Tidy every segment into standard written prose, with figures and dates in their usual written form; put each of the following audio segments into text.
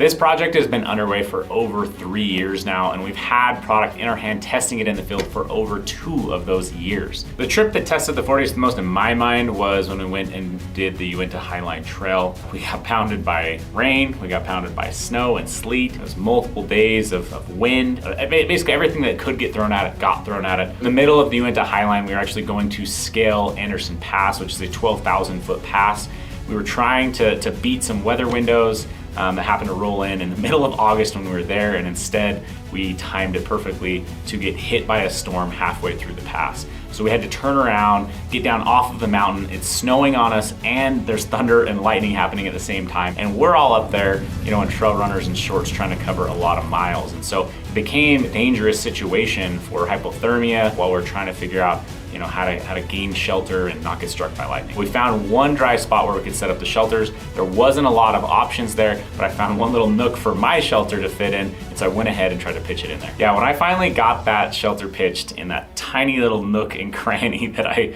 This project has been underway for over 3 years now, and we've had product in our hand testing it in the field for over 2 of those years. The trip that tested the Fortius the most in my mind was when we went and did the Uinta Highline Trail. We got pounded by rain, we got pounded by snow and sleet. It was multiple days of wind. Basically everything that could get thrown at it got thrown at it. In the middle of the Uinta Highline, we were actually going to scale Anderson Pass, which is a 12,000 foot pass. We were trying to beat some weather windows that happened to roll in the middle of August when we were there, and instead we timed it perfectly to get hit by a storm halfway through the pass. So we had to turn around, get down off of the mountain. It's snowing on us and there's thunder and lightning happening at the same time. And we're all up there, in trail runners and shorts trying to cover a lot of miles. And so it became a dangerous situation for hypothermia while we're trying to figure out how to gain shelter and not get struck by lightning. We found one dry spot where we could set up the shelters. There wasn't a lot of options there, but I found one little nook for my shelter to fit in, and so I went ahead and tried to pitch it in there. Yeah, when I finally got that shelter pitched in that tiny little nook and cranny that I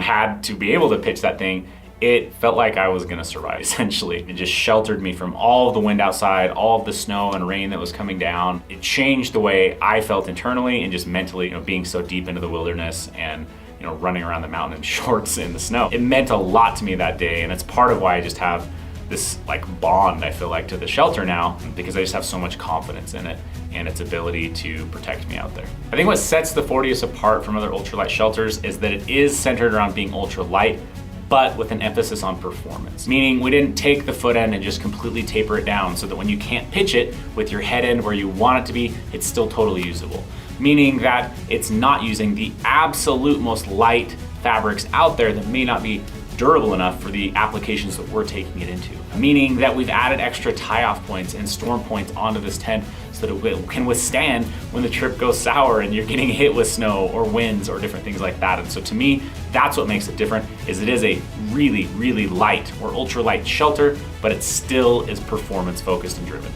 had to be able to pitch that thing, it felt like I was gonna survive, essentially. It just sheltered me from all of the wind outside, all of the snow and rain that was coming down. It changed the way I felt internally and just mentally, being so deep into the wilderness and running around the mountain in shorts in the snow. It meant a lot to me that day, and it's part of why I just have this bond, I feel like, to the shelter now, because I just have so much confidence in it and its ability to protect me out there. I think what sets the Fortius apart from other ultralight shelters is that it is centered around being ultralight, but with an emphasis on performance. Meaning we didn't take the foot end and just completely taper it down so that when you can't pitch it with your head end where you want it to be, it's still totally usable. Meaning that it's not using the absolute most light fabrics out there that may not be durable enough for the applications that we're taking it into. Meaning that we've added extra tie-off points and storm points onto this tent so that it can withstand when the trip goes sour and you're getting hit with snow or winds or different things like that. And so to me, that's what makes it different, is it is a really, really light or ultralight shelter, but it still is performance focused and driven.